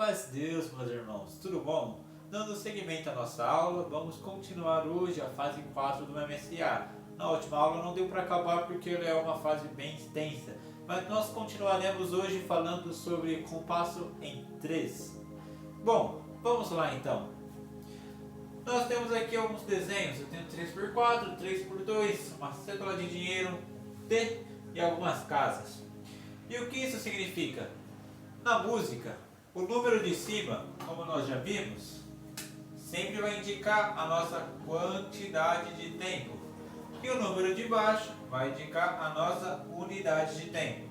paz de Deus, meus irmãos, tudo bom? Dando seguimento à nossa aula, vamos continuar hoje a fase 4 do MSA. Na última aula não deu para acabar porque ela é uma fase bem extensa, mas nós continuaremos hoje falando sobre compasso em 3. Bom, vamos lá então. Nós temos aqui alguns desenhos, eu tenho 3x4, 3x2, uma cédula de dinheiro, T e algumas casas. E o que isso significa? Na música, o número de cima, como nós já vimos, sempre vai indicar a nossa quantidade de tempo. E o número de baixo vai indicar a nossa unidade de tempo.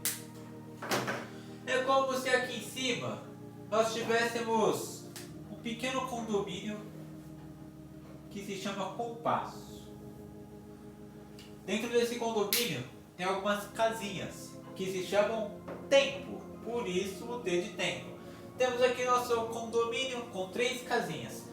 É como se aqui em cima nós tivéssemos um pequeno condomínio que se chama compasso. Dentro desse condomínio tem algumas casinhas que se chamam tempo, por isso o T de tempo. Temos aqui nosso condomínio com 3 casinhas.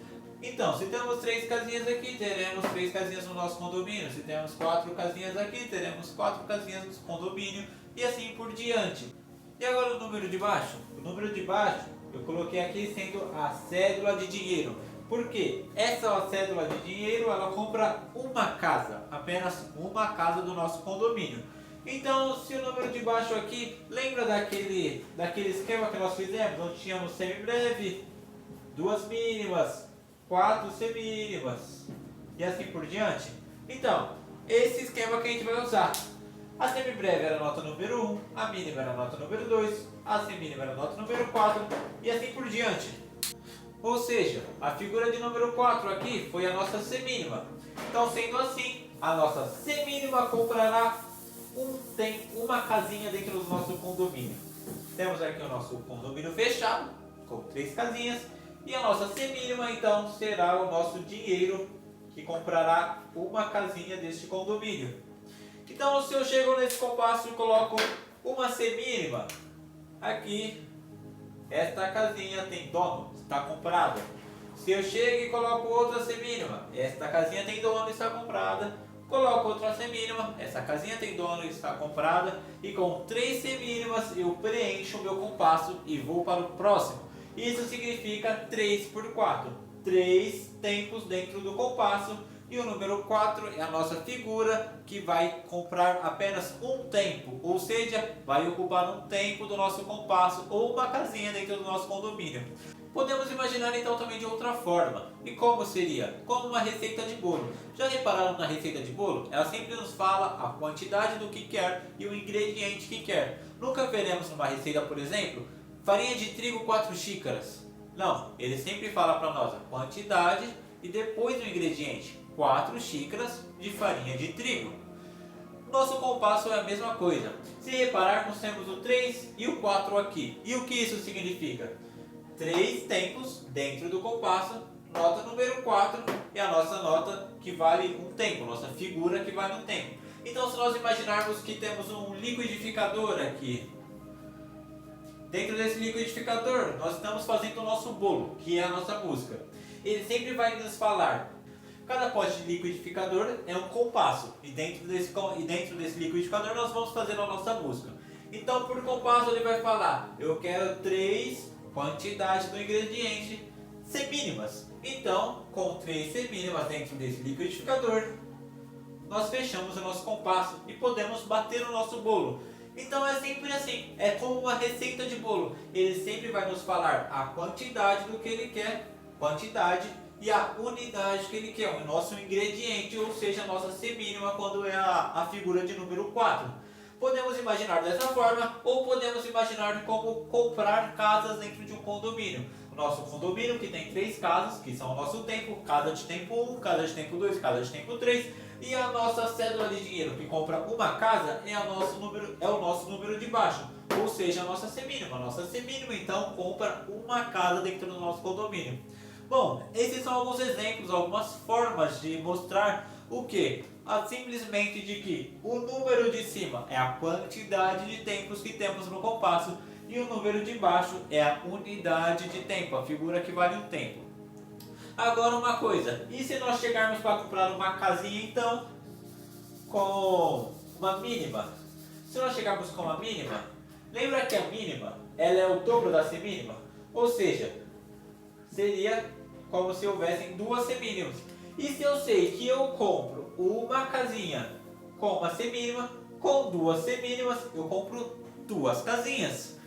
Então, se temos 3 casinhas aqui, teremos 3 casinhas no nosso condomínio. Se temos 4 casinhas aqui, teremos 4 casinhas no condomínio e assim por diante. E agora o número de baixo? O número de baixo eu coloquei aqui sendo a cédula de dinheiro. Porque essa cédula de dinheiro ela compra uma casa, apenas uma casa do nosso condomínio. Então, se o número de baixo aqui, lembra daquele esquema que nós fizemos, onde tínhamos semibreve, 2 mínimas, 4 semínimas e assim por diante? Então, esse esquema que a gente vai usar. A semibreve era a nota número 1, a mínima era a nota número 2, a semínima era a nota número 4 e assim por diante. Ou seja, a figura de número 4 aqui foi a nossa semínima. Então, sendo assim, a nossa semínima comprará uma casinha dentro do nosso condomínio. Temos aqui o nosso condomínio fechado, com 3 casinhas. E a nossa semínima, então, será o nosso dinheiro, que comprará uma casinha deste condomínio. Então, se eu chego nesse compasso e coloco uma semínima, aqui, esta casinha tem dono, está comprada. Se eu chego e coloco outra semínima, esta casinha tem dono, está comprada. Coloco outra semínima, essa casinha tem dono e está comprada. E com 3 semínimas eu preencho o meu compasso e vou para o próximo. Isso significa 3x4. 3 tempos dentro do compasso. E o número 4 é a nossa figura que vai comprar apenas um tempo. Ou seja, vai ocupar um tempo do nosso compasso ou uma casinha dentro do nosso condomínio. Podemos imaginar então também de outra forma. E como seria? Como uma receita de bolo. Já repararam na receita de bolo? Ela sempre nos fala a quantidade do que quer e o ingrediente que quer. Nunca veremos numa receita, por exemplo, farinha de trigo 4 xícaras. Não, ele sempre fala para nós a quantidade e depois o ingrediente. 4 xícaras de farinha de trigo. Nosso compasso é a mesma coisa. Se repararmos, temos o 3 e o 4 aqui. E o que isso significa? 3 tempos dentro do compasso, nota número 4 é a nossa nota que vale um tempo, nossa figura que vale um tempo. Então, se nós imaginarmos que temos um liquidificador aqui, dentro desse liquidificador nós estamos fazendo o nosso bolo, que é a nossa música. Ele sempre vai nos falar, cada pote de liquidificador é um compasso, e dentro desse liquidificador nós vamos fazer a nossa música. Então, por compasso ele vai falar, eu quero 3 quantidade do ingrediente semínimas. Então, com 3 semínimas dentro desse liquidificador, nós fechamos o nosso compasso e podemos bater o nosso bolo. Então é sempre assim, é como uma receita de bolo. Ele sempre vai nos falar a quantidade do que ele quer, quantidade e a unidade que ele quer, o nosso ingrediente, ou seja, a nossa semínima quando é a figura de número 4. Podemos imaginar dessa forma, ou podemos imaginar como comprar casas dentro de um condomínio. O nosso condomínio que tem 3 casas, que são o nosso tempo, casa de tempo 1, casa de tempo 2, casa de tempo 3. E a nossa cédula de dinheiro que compra uma casa é o nosso número de baixo, ou seja, a nossa semínima. A nossa semínima então compra uma casa dentro do nosso condomínio. Bom, esses são alguns exemplos, algumas formas de mostrar o que? Simplesmente de que o número de cima é a quantidade de tempos que temos no compasso e o número de baixo é a unidade de tempo, a figura que vale um tempo. Agora uma coisa, e se nós chegarmos para comprar uma casinha então com uma mínima? Se nós chegarmos com uma mínima, lembra que a mínima ela é o dobro da semínima? Ou seja, seria como se houvessem duas semínimas. E se eu sei que eu compro uma casinha com uma semínima, com duas semínimas, eu compro duas casinhas.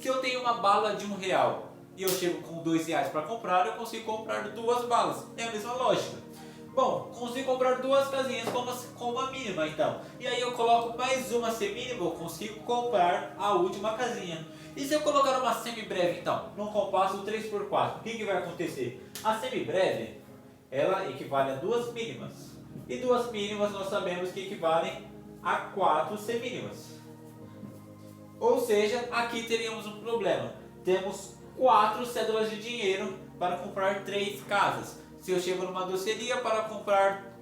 Se eu tenho uma bala de R$1 e eu chego com R$2 para comprar, eu consigo comprar duas balas. É a mesma lógica. Bom, consigo comprar duas casinhas com uma mínima então. E aí eu coloco mais uma semínima, eu consigo comprar a última casinha. E se eu colocar uma semibreve então, num compasso 3x4, o que vai acontecer? A semibreve, ela equivale a duas mínimas. E duas mínimas nós sabemos que equivalem a 4 semínimas. Ou seja, aqui teríamos um problema. Temos 4 cédulas de dinheiro para comprar 3 casas. Se eu chego numa doceria para comprar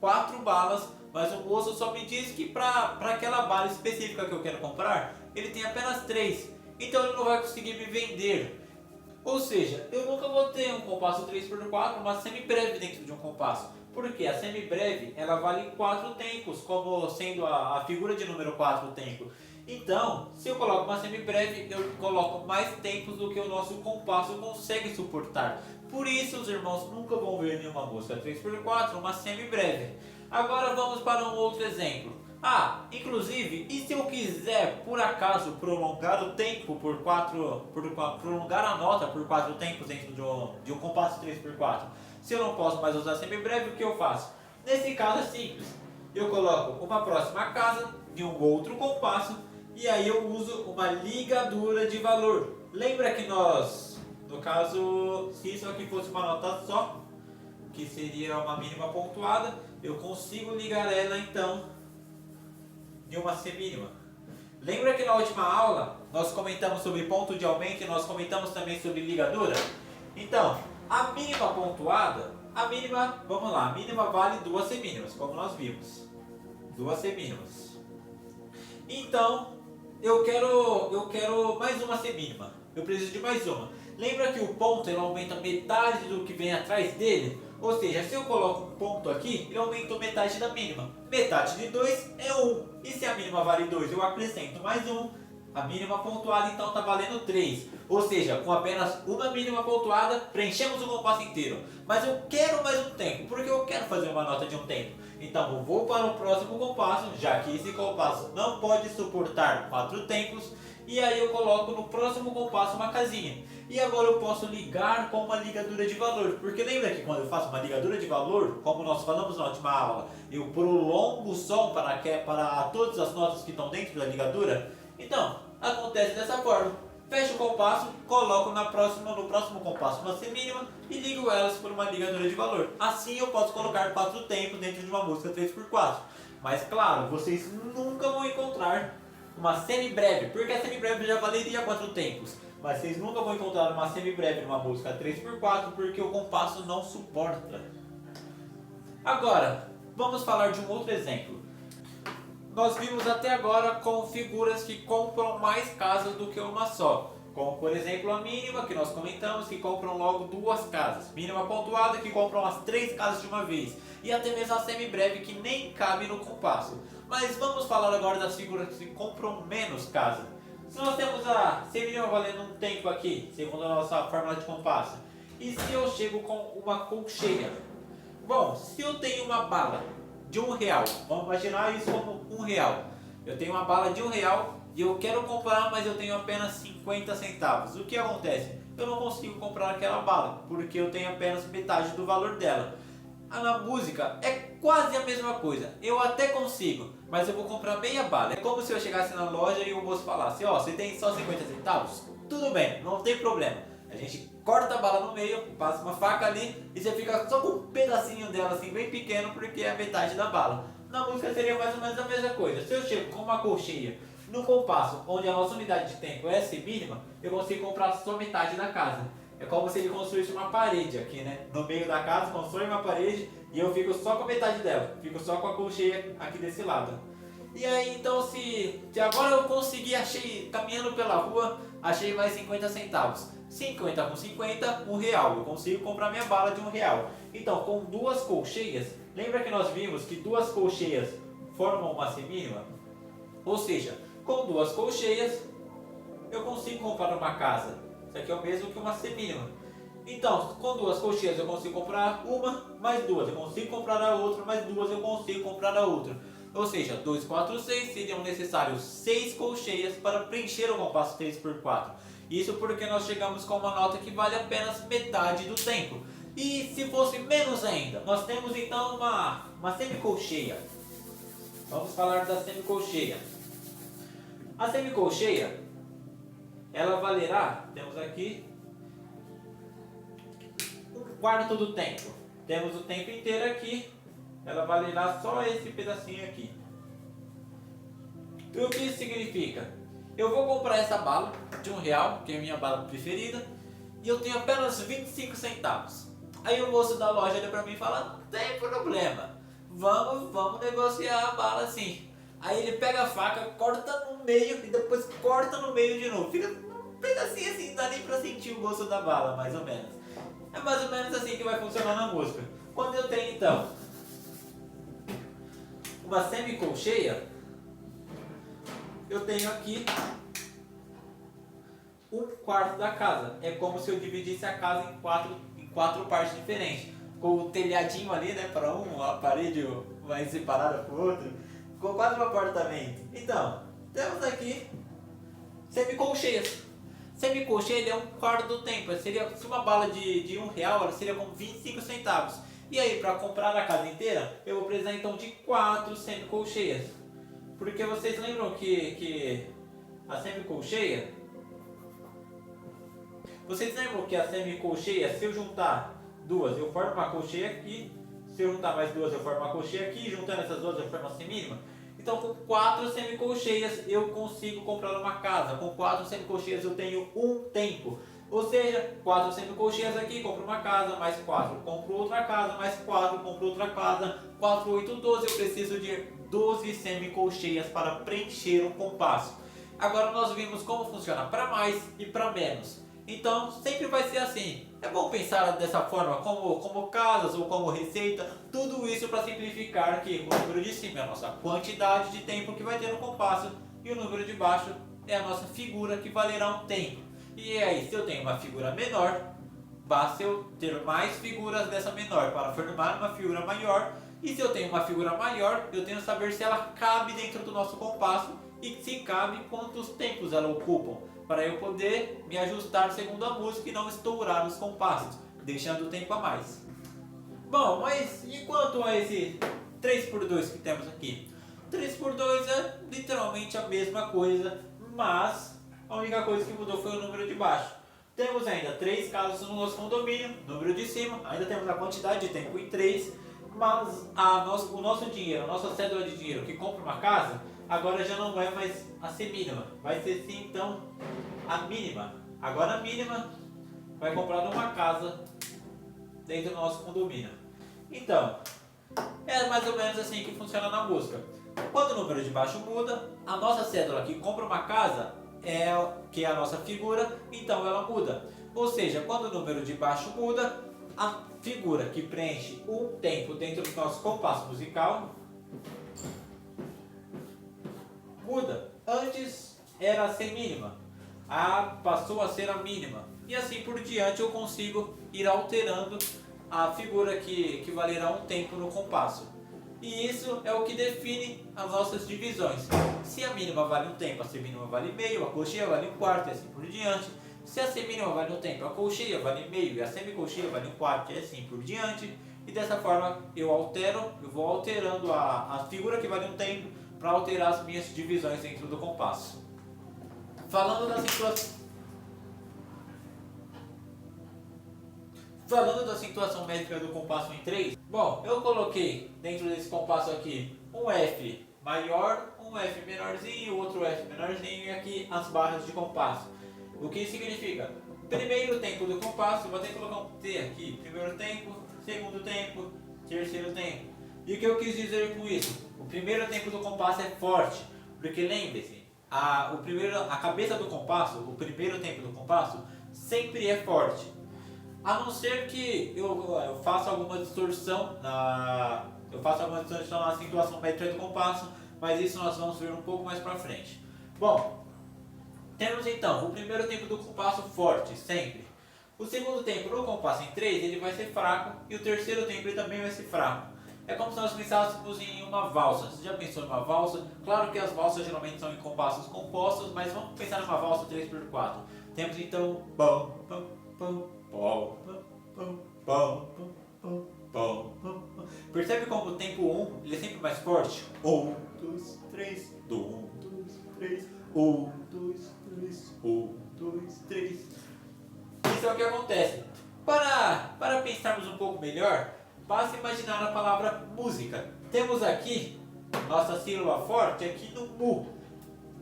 4 balas, mas o moço só me diz que para aquela bala específica que eu quero comprar, ele tem apenas 3. Então ele não vai conseguir me vender. Ou seja, eu nunca vou ter um compasso 3x4, uma semibreve dentro de um compasso. Porque a semibreve, ela vale 4 tempos, como sendo a figura de número 4 tempo. Então, se eu coloco uma semibreve, eu coloco mais tempos do que o nosso compasso consegue suportar. Por isso, os irmãos nunca vão ver nenhuma música 3x4, uma semibreve. Agora vamos para um outro exemplo. Inclusive, e se eu quiser, por acaso, prolongar o tempo prolongar a nota por 4 tempos dentro de um compasso 3x4? Se eu não posso mais usar semibreve, o que eu faço? Nesse caso é simples. Eu coloco uma próxima casa de um outro compasso e aí eu uso uma ligadura de valor. Lembra que nós, no caso, se isso aqui fosse uma nota só, que seria uma mínima pontuada, eu consigo ligar ela então de uma semínima. Lembra que na última aula nós comentamos sobre ponto de aumento e nós comentamos também sobre ligadura? Então, a mínima pontuada, a mínima vale duas semínimas, como nós vimos. Duas semínimas. Então, eu quero mais uma semínima. Eu preciso de mais uma. Lembra que o ponto ele aumenta metade do que vem atrás dele? Ou seja, se eu coloco um ponto aqui, ele aumenta metade da mínima. Metade de 2 é 1. E se a mínima vale 2, eu acrescento mais 1. A mínima pontuada então está valendo 3. Ou seja, com apenas uma mínima pontuada, preenchemos o compasso inteiro. Mas eu quero mais um tempo, porque eu quero fazer uma nota de um tempo. Então eu vou para o próximo compasso, já que esse compasso não pode suportar 4 tempos. E aí eu coloco no próximo compasso uma casinha. E agora eu posso ligar com uma ligadura de valor. Porque lembra que quando eu faço uma ligadura de valor, como nós falamos na última aula, eu prolongo o som para todas as notas que estão dentro da ligadura? Então, acontece dessa forma. Fecho o compasso, coloco no próximo compasso uma semínima e ligo elas por uma ligadura de valor. Assim eu posso colocar 4 tempos dentro de uma música 3x4. Mas claro, vocês nunca vão encontrar uma semibreve, porque a semibreve já valeria 4 tempos. Mas vocês nunca vão encontrar uma semibreve numa música 3x4 porque o compasso não suporta. Agora, vamos falar de um outro exemplo. Nós vimos até agora com figuras que compram mais casas do que uma só. Como por exemplo a mínima, que nós comentamos, que compram logo 2 casas. Mínima pontuada, que compram as 3 casas de uma vez. E até mesmo a semibreve, que nem cabe no compasso. Mas vamos falar agora das figuras que compram menos casas. Se nós temos a semínima valendo um tempo aqui, segundo a nossa fórmula de compasso. E se eu chego com uma colcheia? Bom, se eu tenho uma bala de R$1, vamos imaginar isso como R$1. Eu tenho uma bala de R$1 e eu quero comprar, mas eu tenho apenas 50 centavos. O que acontece? Eu não consigo comprar aquela bala, porque eu tenho apenas metade do valor dela. Na música é quase a mesma coisa. Eu até consigo, mas eu vou comprar meia bala. É como se eu chegasse na loja e o moço falasse: ó, você tem só 50 centavos? Tudo bem, não tem problema. A gente corta a bala no meio, passa uma faca ali e você fica só com um pedacinho dela assim bem pequeno, porque é a metade da bala. Na música seria mais ou menos a mesma coisa. Se eu chego com uma colcheia no compasso onde a nossa unidade de tempo é semínima, eu consigo comprar só metade da casa. É como se ele construísse uma parede aqui, né? No meio da casa, constrói uma parede e eu fico só com a metade dela. Fico só com a colcheia aqui desse lado. E aí, então, se agora eu consegui, achei, caminhando pela rua, achei mais 50 centavos. 50 com 50, R$1. Eu consigo comprar minha bala de R$1. Então, com 2 colcheias, lembra que nós vimos que 2 colcheias formam uma semínima? Ou seja, com 2 colcheias, eu consigo comprar uma casa. Isso aqui é o mesmo que uma semínima. Então, com duas colcheias eu consigo comprar uma, mais duas eu consigo comprar a outra, mais duas eu consigo comprar a outra. Ou seja, 2, 4, 6 seriam necessários 6 colcheias para preencher o compasso 3x4. Isso porque nós chegamos com uma nota que vale apenas metade do tempo. E se fosse menos ainda, nós temos então uma semicolcheia. Vamos falar da semicolcheia. A semicolcheia, ela valerá, temos aqui, 1/4 do tempo. Temos o tempo inteiro aqui, ela valerá só esse pedacinho aqui. E o que isso significa? Eu vou comprar essa bala de R$1, que é a minha bala preferida, e eu tenho apenas 25 centavos. Aí o moço da loja olha pra mim e fala, não tem problema, vamos negociar a bala assim. Aí ele pega a faca, corta no meio e depois corta no meio de novo. Fica um pedacinho assim, não dá nem pra sentir o gosto da bala, mais ou menos. É mais ou menos assim que vai funcionar na música. Quando eu tenho então uma semicolcheia, eu tenho aqui 1/4 da casa. É como se eu dividisse a casa em quatro partes diferentes. Com o telhadinho ali, né, para a parede mais separada para o outro. Com 4 apartamentos. Então, temos aqui semicolcheias. Semicolcheia é 1/4 do tempo. Seria, se uma bala de R$1, ela seria com 25 centavos. E aí, para comprar a casa inteira, eu vou precisar então de 4 semicolcheias. Porque vocês lembram que a semicolcheia... Vocês lembram que a semicolcheia, se eu juntar duas, eu formo uma colcheia aqui. Se eu juntar mais duas, eu formo uma colcheia aqui. Juntando essas duas, eu formo uma semínima. Então, com 4 semicolcheias, eu consigo comprar uma casa. Com 4 semicolcheias, eu tenho um tempo. Ou seja, 4 semicolcheias aqui, compro uma casa, mais 4, compro outra casa, mais 4, compro outra casa, 4, 8, 12, eu preciso de 12 semicolcheias para preencher o compasso. Agora nós vimos como funciona para mais e para menos. Então sempre vai ser assim. É bom pensar dessa forma, como casas ou como receita, tudo isso para simplificar que o número de cima é a nossa quantidade de tempo que vai ter no compasso e o número de baixo é a nossa figura que valerá um tempo. E aí, se eu tenho uma figura menor, basta eu ter mais figuras dessa menor para formar uma figura maior. E se eu tenho uma figura maior, eu tenho que saber se ela cabe dentro do nosso compasso e se cabe quantos tempos ela ocupam, para eu poder me ajustar segundo a música e não estourar os compassos, deixando o tempo a mais. Bom, mas e quanto a esse 3x2 que temos aqui? 3x2 é literalmente a mesma coisa, mas a única coisa que mudou foi o número de baixo. Temos ainda 3 casas no nosso condomínio, número de cima, ainda temos a quantidade de tempo em 3, mas o nosso dinheiro, a nossa cédula de dinheiro que compra uma casa, agora já não é mais a semínima, vai ser sim então a mínima. Agora a mínima vai comprar uma casa dentro do nosso condomínio. Então, é mais ou menos assim que funciona na música. Quando o número de baixo muda, a nossa cédula que compra uma casa, que é a nossa figura, então ela muda. Ou seja, quando o número de baixo muda, a figura que preenche um tempo dentro do nosso compasso musical muda. Antes era a semínima, passou a ser a mínima. E assim por diante eu consigo ir alterando a figura que valerá um tempo no compasso. E isso é o que define as nossas divisões. Se a mínima vale um tempo, a semínima vale meio, a colcheia vale um quarto e assim por diante. Se a semínima vale um tempo, a colcheia vale meio e a semicolcheia vale um quarto e assim por diante. E dessa forma eu vou alterando a figura que vale um tempo para alterar as minhas divisões dentro do compasso. Falando da situação métrica do compasso em 3, bom, eu coloquei dentro desse compasso aqui um F maior, um F menorzinho, outro F menorzinho e aqui as barras de compasso. O que significa? Primeiro tempo do compasso, vou ter que colocar um T aqui, primeiro tempo, segundo tempo, terceiro tempo. E o que eu quis dizer com isso? O primeiro tempo do compasso é forte, porque lembre-se, a cabeça do compasso, o primeiro tempo do compasso, sempre é forte. A não ser que eu faça alguma distorção na situação métrica do compasso, mas isso nós vamos ver um pouco mais pra frente. Bom, Temos então o primeiro tempo do compasso forte, sempre. O segundo tempo no compasso em 3 ele vai ser fraco e o terceiro tempo ele também vai ser fraco. É como se nós pensássemos em uma valsa. Você já pensou em uma valsa? Claro que as valsas geralmente são em compassos compostos, mas vamos pensar numa valsa 3x4. Temos então pão, pão, pão, pão, pão, pão, pão, pão, pão. Percebe como o tempo 1 ele é sempre mais forte? 1, 2, 3, 1, 2, 3, 1, 2, 3, 1, 2, 3. Isso é o que acontece. Para pensarmos um pouco melhor, basta imaginar a palavra música. Temos aqui nossa sílaba forte aqui no mu.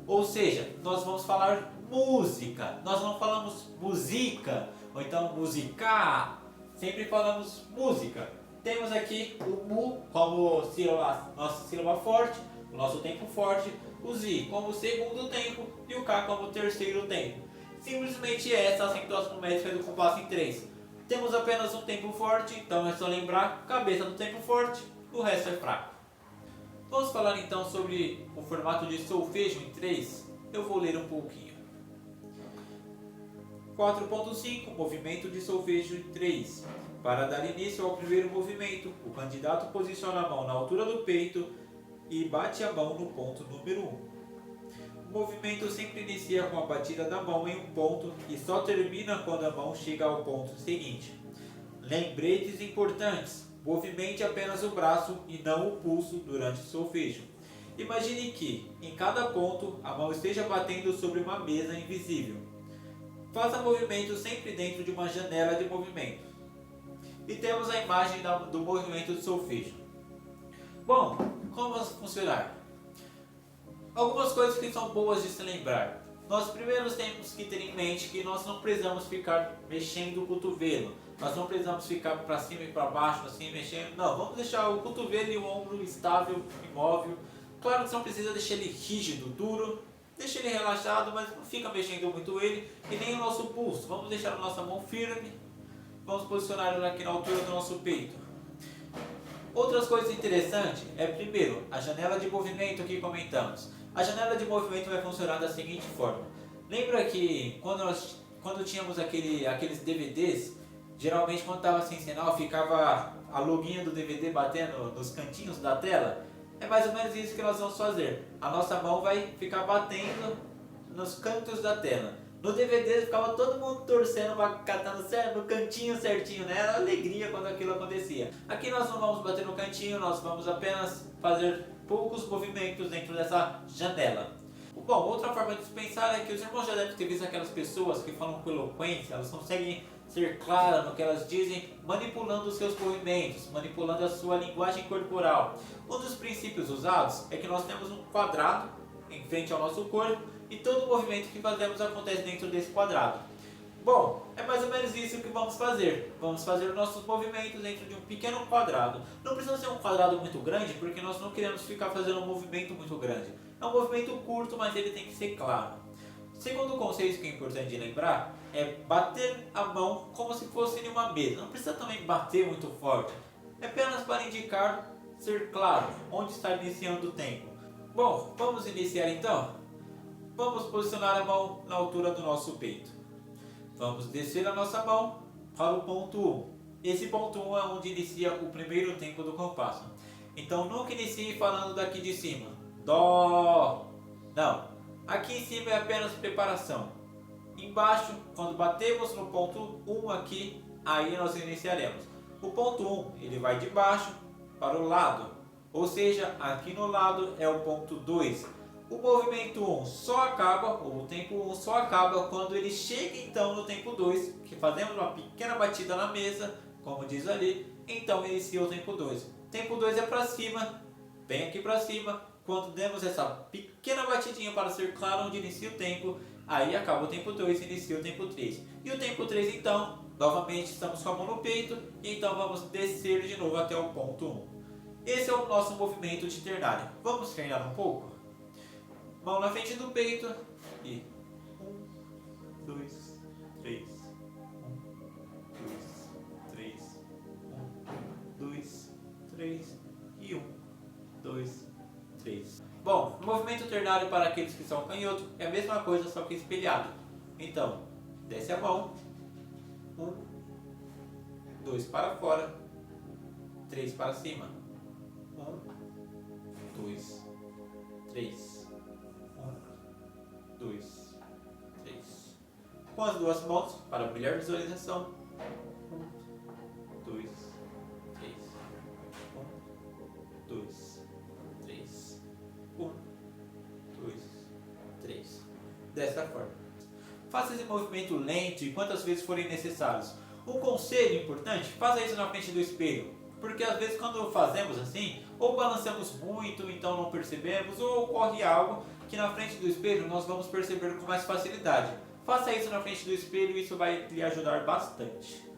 Ou seja, nós vamos falar música. Nós não falamos musica ou então musicar. Sempre falamos música. Temos aqui o mu como sílaba, nossa sílaba forte, o nosso tempo forte, o zi como segundo tempo e o k como terceiro tempo. Simplesmente essa é a acentuação métrica do compasso em 3. Temos apenas um tempo forte, então é só lembrar cabeça do tempo forte, o resto é fraco. Vamos falar então sobre o formato de solfejo em 3. Eu vou ler um pouquinho. 4.5 Movimento de solfejo em 3. Para dar início ao primeiro movimento, o candidato posiciona a mão na altura do peito e bate a mão no ponto número 1. O movimento sempre inicia com a batida da mão em um ponto e só termina quando a mão chega ao ponto seguinte. Lembretes importantes: movimente apenas o braço e não o pulso durante o solfejo. Imagine que, em cada ponto, a mão esteja batendo sobre uma mesa invisível. Faça movimento sempre dentro de uma janela de movimento. E temos a imagem do movimento de solfejo. Bom, como vai funcionar? Algumas coisas que são boas de se lembrar. Nós primeiro temos que ter em mente que nós não precisamos ficar mexendo o cotovelo. Nós não precisamos ficar para cima e para baixo, assim, mexendo. Não, vamos deixar o cotovelo e o ombro estável, imóvel. Claro que você não precisa deixar ele rígido, duro. Deixa ele relaxado, mas não fica mexendo muito ele. E nem o nosso pulso. Vamos deixar a nossa mão firme. Vamos posicionar ela aqui na altura do nosso peito. Outras coisas interessantes é, primeiro, a janela de movimento que comentamos. A janela de movimento vai funcionar da seguinte forma. Lembra que quando tínhamos aqueles DVDs, geralmente quando estava sem sinal ficava a luguinha do DVD batendo nos cantinhos da tela? É mais ou menos isso que nós vamos fazer. A nossa mão vai ficar batendo nos cantos da tela. No DVD ficava todo mundo torcendo, catando no cantinho certinho, né? Era alegria quando aquilo acontecia. Aqui nós não vamos bater no cantinho, nós vamos apenas fazer poucos movimentos dentro dessa janela. Bom, outra forma de pensar é que os irmãos já devem ter visto aquelas pessoas que falam com eloquência, elas conseguem ser claras no que elas dizem, manipulando os seus movimentos, manipulando a sua linguagem corporal. Um dos princípios usados é que nós temos um quadrado em frente ao nosso corpo e todo o movimento que fazemos acontece dentro desse quadrado. Bom, é mais ou menos isso que vamos fazer. Vamos fazer nossos movimentos dentro de um pequeno quadrado. Não precisa ser um quadrado muito grande, porque nós não queremos ficar fazendo um movimento muito grande. É um movimento curto, mas ele tem que ser claro. Segundo conceito que é importante de lembrar é bater a mão como se fosse em uma mesa. Não precisa também bater muito forte. É apenas para indicar, ser claro, onde está iniciando o tempo. Bom, vamos iniciar então? Vamos posicionar a mão na altura do nosso peito. Vamos descer a nossa mão para o ponto 1. Esse ponto 1 é onde inicia o primeiro tempo do compasso. Então nunca inicie falando daqui de cima. Dó. Não. Aqui em cima é apenas preparação. Embaixo, quando batemos no ponto 1 aqui, aí nós iniciaremos. O ponto 1 ele vai de baixo para o lado. Ou seja, aqui no lado é o ponto 2. O movimento 1 só acaba, ou o tempo 1 só acaba quando ele chega então no tempo 2, que fazemos uma pequena batida na mesa, como diz ali, então inicia o tempo 2. Tempo 2 é para cima, bem aqui para cima, quando demos essa pequena batidinha para ser claro onde inicia o tempo, aí acaba o tempo 2 e inicia o tempo 3. E o tempo 3 então, novamente estamos com a mão no peito, e então vamos descer de novo até o ponto 1. Esse é o nosso movimento de ternário. Vamos treinar um pouco? Mão na frente do peito e 1, 2, 3, 1, 2, 3, 1, 2, 3 e 1, 2, 3. Bom, o movimento ternário para aqueles que são canhoto é a mesma coisa, só que espelhado. Então, desce a mão. 1, 2 para fora, 3 para cima. 1, 2, 3. 1, 2, 3. Com as duas mãos, para melhor visualização. 1, 2, 3. 1, 2, 3. 1, 2, 3. Dessa forma. Faça esse movimento lento e quantas vezes forem necessários. Um conselho importante, faça isso na frente do espelho. Porque às vezes quando fazemos assim, ou balançamos muito, então não percebemos, ou ocorre algo que na frente do espelho nós vamos perceber com mais facilidade. Faça isso na frente do espelho e isso vai lhe ajudar bastante.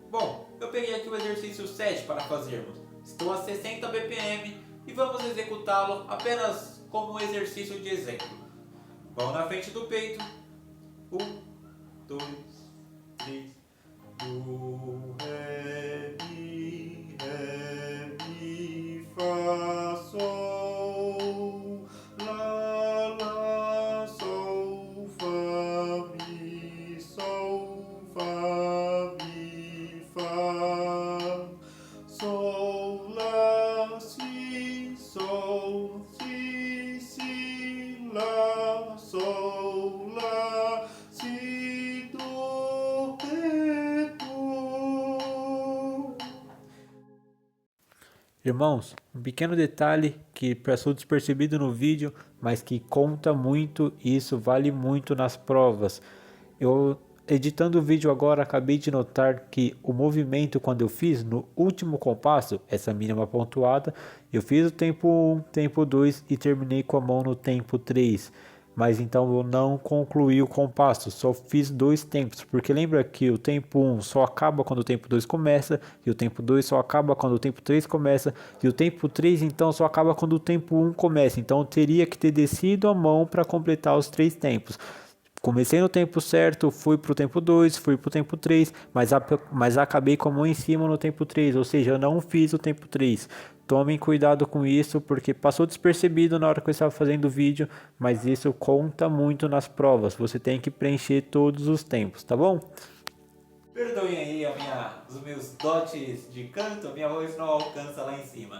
Bom, eu peguei aqui o exercício 7 para fazermos. Estou a 60 BPM e vamos executá-lo apenas como um exercício de exemplo. Mão na frente do peito. 1, 2, 3. Do, ré, mi, fá, sol, lá, sol, fá, mi, fá, sol, lá, si, lá, sol, lá, si, do, ré, do. Irmãos, um pequeno detalhe que passou despercebido no vídeo, mas que conta muito e isso vale muito nas provas. Eu, editando o vídeo agora, acabei de notar que o movimento, quando eu fiz no último compasso, essa mínima pontuada, eu fiz o tempo 1, tempo 2 e terminei com a mão no tempo 3. Mas então eu não concluí o compasso, só fiz 2 tempos, porque lembra que o tempo 1 só acaba quando o tempo 2 começa, e o tempo 2 só acaba quando o tempo 3 começa, e o tempo 3 então só acaba quando o tempo 1 começa, então eu teria que ter descido a mão para completar os 3 tempos. Comecei no tempo certo, fui para o tempo 2, fui para o tempo 3, mas acabei com a mão em cima no tempo 3, ou seja, eu não fiz o tempo 3. Tomem cuidado com isso, porque passou despercebido na hora que eu estava fazendo o vídeo, mas isso conta muito nas provas, você tem que preencher todos os tempos, tá bom? Perdoem aí os meus dotes de canto, minha voz não alcança lá em cima.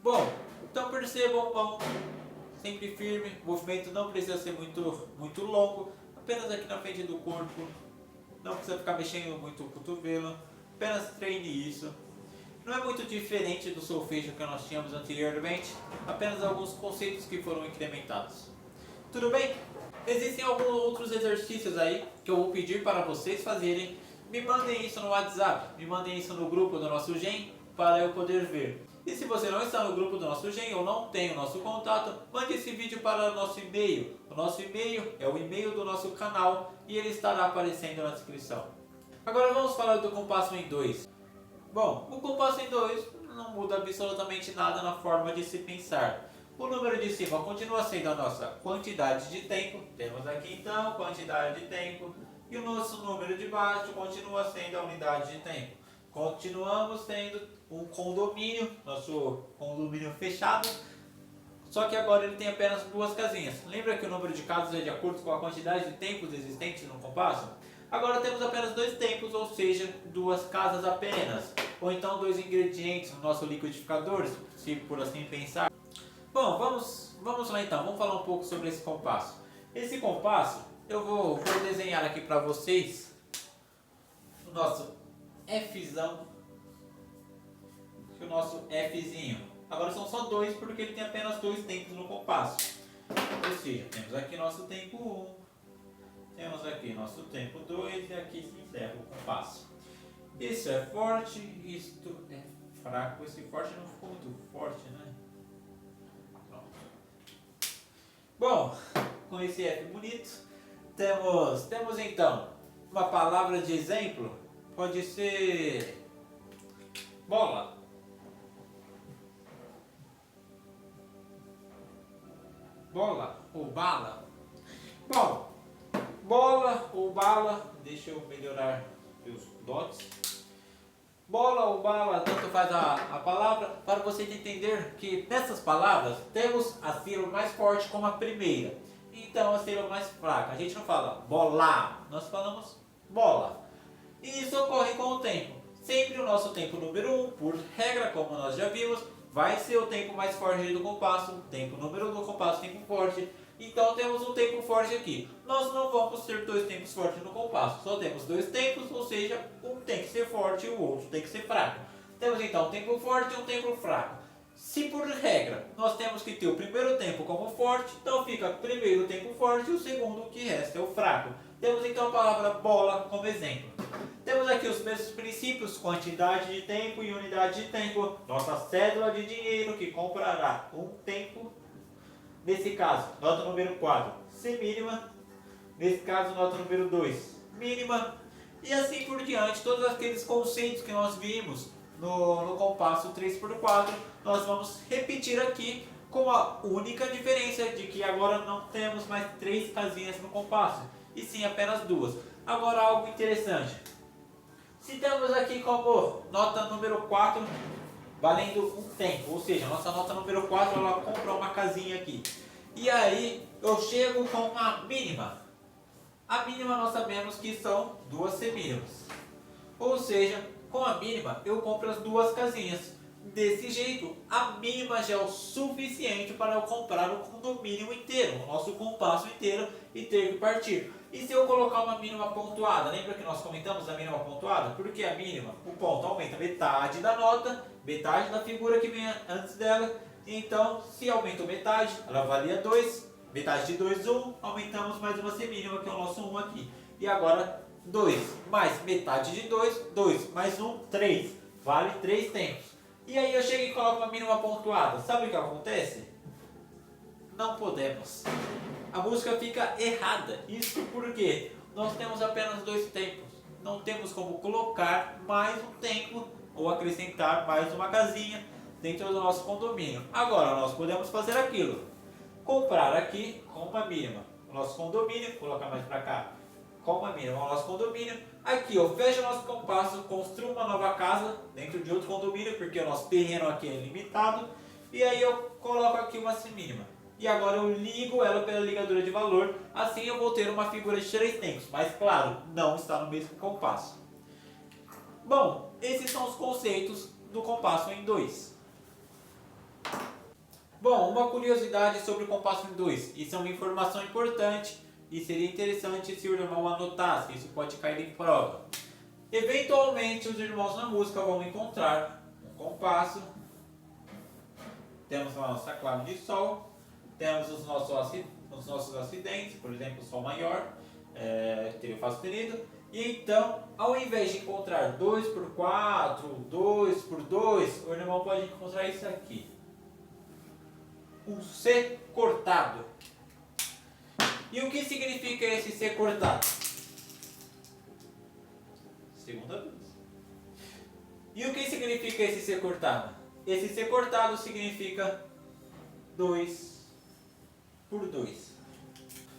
Bom, então percebam, mão sempre firme, o movimento não precisa ser muito longo, apenas aqui na frente do corpo, não precisa ficar mexendo muito o cotovelo, apenas treine isso. Não é muito diferente do solfejo que nós tínhamos anteriormente, apenas alguns conceitos que foram incrementados. Tudo bem? Existem alguns outros exercícios aí que eu vou pedir para vocês fazerem. Me mandem isso no WhatsApp, me mandem isso no grupo do nosso GEM para eu poder ver. E se você não está no grupo do nosso GEM ou não tem o nosso contato, mande esse vídeo para o nosso e-mail. O nosso e-mail é o e-mail do nosso canal e ele estará aparecendo na descrição. Agora vamos falar do compasso em 2. Bom, o compasso em 2 não muda absolutamente nada na forma de se pensar. O número de cima continua sendo a nossa quantidade de tempo. Temos aqui então quantidade de tempo. E o nosso número de baixo continua sendo a unidade de tempo. Continuamos tendo um condomínio, nosso condomínio fechado. Só que agora ele tem apenas 2 casinhas. Lembra que o número de casas é de acordo com a quantidade de tempos existentes no compasso? Agora temos apenas 2 tempos, ou seja, 2 casas apenas. Ou então 2 ingredientes no nosso liquidificador, se por assim pensar. Bom, vamos lá então, vamos falar um pouco sobre esse compasso. Esse compasso, eu vou desenhar aqui para vocês o nosso Fzão e o nosso Fzinho. Agora são só 2 porque ele tem apenas 2 tempos no compasso. Ou seja, temos aqui nosso tempo 1, temos aqui nosso tempo 2 e aqui se encerra o compasso. Isso é forte, isto é fraco. Esse forte não ficou muito forte, né? Bom, com esse F bonito, temos então uma palavra de exemplo, pode ser bola. Bola ou bala. Bom, bola ou bala, deixa eu melhorar os dots. Bola ou bala, tanto faz a palavra, para vocês entenderem que nessas palavras temos a sílaba mais forte como a primeira. Então a sílaba mais fraca. A gente não fala bola, nós falamos bola. E isso ocorre com o tempo. Sempre o nosso tempo número 1, por regra, como nós já vimos, vai ser o tempo mais forte do compasso, tempo número 1 do compasso, tempo forte. Então temos um tempo forte aqui. Nós não vamos ter dois tempos fortes no compasso, só temos dois tempos, ou seja, um tem que ser forte e o outro tem que ser fraco. Temos então um tempo forte e um tempo fraco. Se por regra nós temos que ter o primeiro tempo como forte, então fica primeiro o tempo forte e o segundo que resta é o fraco. Temos então a palavra bola como exemplo. Temos aqui os mesmos princípios, quantidade de tempo e unidade de tempo. Nossa cédula de dinheiro que comprará um tempo. Nesse caso, nota número 4, C mínima. Nesse caso, nota número 2, mínima. E assim por diante, todos aqueles conceitos que nós vimos no compasso 3x4, nós vamos repetir aqui com a única diferença de que agora não temos mais 3 casinhas no compasso, e sim apenas 2. Agora algo interessante. Se temos aqui como nota número 4 valendo um tempo, ou seja, nossa nota número 4 ela compra uma casinha aqui. E aí eu chego com uma mínima. A mínima nós sabemos que são 2 semínimas. Ou seja, com a mínima eu compro as 2 casinhas. Desse jeito, a mínima já é o suficiente para eu comprar o condomínio inteiro, o nosso compasso inteiro e ter que partir. E se eu colocar uma mínima pontuada? Lembra que nós comentamos a mínima pontuada? Porque a mínima, o ponto aumenta metade da nota, metade da figura que vem antes dela. Então, se aumentou metade, ela valia 2, metade de 2, 1, aumentamos mais uma semínima, que é o nosso 1 aqui. E agora, 2 mais metade de 2, 2 mais 1, 3, vale 3 tempos. E aí eu chego e coloco uma mínima pontuada. Sabe o que acontece? Não podemos. A música fica errada. Isso porque nós temos apenas 2 tempos. Não temos como colocar mais um tempo ou acrescentar mais uma casinha dentro do nosso condomínio. Agora nós podemos fazer aquilo. Comprar aqui com uma mínima o nosso condomínio, colocar mais para cá com uma mínima o nosso condomínio. Aqui eu fecho o nosso compasso, construo uma nova casa dentro de outro condomínio, porque o nosso terreno aqui é limitado. E aí eu coloco aqui uma mínima. E agora eu ligo ela pela ligadura de valor, assim eu vou ter uma figura de 3 tempos, mas claro, não está no mesmo compasso. Bom, esses são os conceitos do compasso em 2. Bom, uma curiosidade sobre o compasso em 2, isso é uma informação importante e seria interessante se o irmão anotasse, isso pode cair em prova. Eventualmente os irmãos na música vão encontrar um compasso, temos a nossa clave de Sol, temos os nossos acidentes, por exemplo, Sol maior, teria Fá sustenido, e então, ao invés de encontrar 2 por 4, 2 por 2, o irmão pode encontrar isso aqui. Um C cortado. E o que significa esse C cortado? Segunda vez. E o que significa esse C cortado? Esse C cortado significa 2 por 2.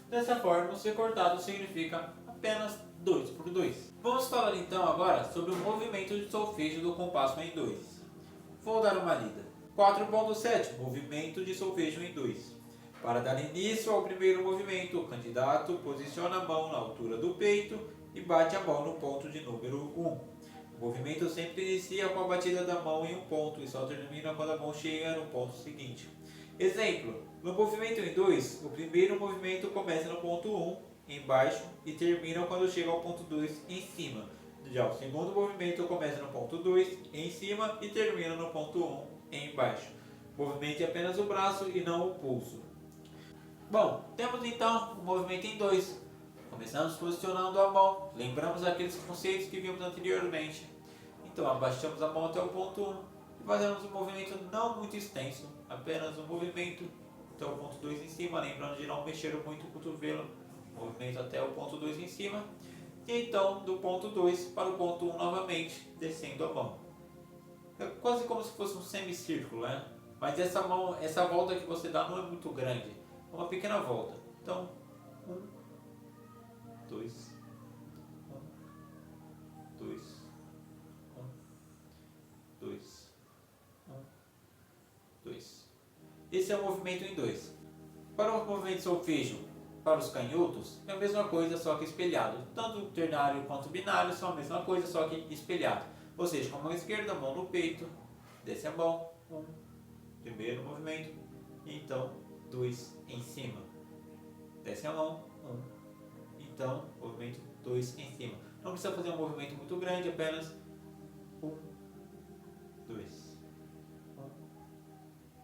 Dessa forma, o C cortado significa apenas 2 por 2. Vamos falar então agora sobre o movimento de solfejo do compasso em 2. Vou dar uma lida. 4.7 Movimento de solfejo em 2. Para dar início ao primeiro movimento, o candidato posiciona a mão na altura do peito e bate a mão no ponto de número 1. O movimento sempre inicia com a batida da mão em um ponto e só termina quando a mão chega no ponto seguinte. Exemplo: no movimento em 2, o primeiro movimento começa no ponto 1, embaixo, e termina quando chega ao ponto 2, em cima. Já o segundo movimento começa no ponto 2, em cima, e termina no ponto 1, embaixo. Movimente apenas o braço e não o pulso. Bom, temos então o movimento em 2. Começamos posicionando a mão, lembramos aqueles conceitos que vimos anteriormente. Então abaixamos a mão até o ponto 1 e fazemos um movimento não muito extenso, apenas um movimento até o ponto 2 em cima, lembrando de não mexer muito o cotovelo, movimento até o ponto 2 em cima, e então do ponto 2 para o ponto 1 novamente, descendo a mão. É quase como se fosse um semicírculo, né? Mas essa volta que você dá não é muito grande, é uma pequena volta. Então, 1, 2, 1, 2, 1, esse é o movimento em 2. Para o movimento solfejo para os canhotos, é a mesma coisa, só que espelhado. Tanto o ternário quanto o binário são a mesma coisa, só que espelhado. Ou seja, com a mão esquerda, mão no peito, desce a mão, primeiro movimento, e então 2 em cima. Desce a mão, então movimento 2 em cima. Não precisa fazer um movimento muito grande, apenas 2.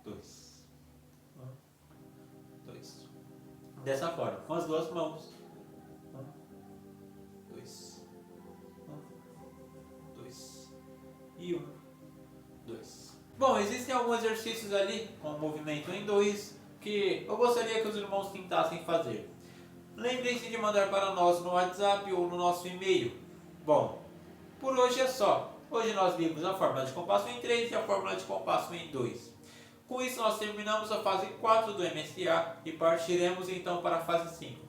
2. 2. Dessa forma, com as duas mãos. 2. 2. E 2. Bom, existem alguns exercícios ali com o movimento em 2 que eu gostaria que os irmãos tentassem fazer. Lembrem-se de mandar para nós no WhatsApp ou no nosso e-mail. Bom, por hoje é só. Hoje nós vimos a fórmula de compasso em 3 e a fórmula de compasso em 2. Com isso nós terminamos a fase 4 do MSA e partiremos então para a fase 5.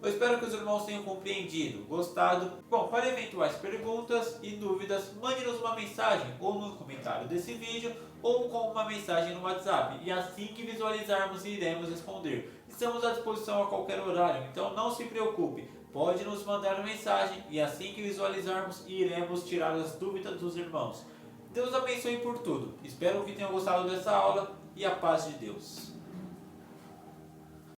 Eu espero que os irmãos tenham compreendido, gostado. Bom, para eventuais perguntas e dúvidas, mande-nos uma mensagem ou no comentário desse vídeo ou com uma mensagem no WhatsApp e assim que visualizarmos iremos responder. Estamos à disposição a qualquer horário, então não se preocupe, pode nos mandar mensagem e assim que visualizarmos iremos tirar as dúvidas dos irmãos. Deus abençoe por tudo, espero que tenham gostado dessa aula e a paz de Deus.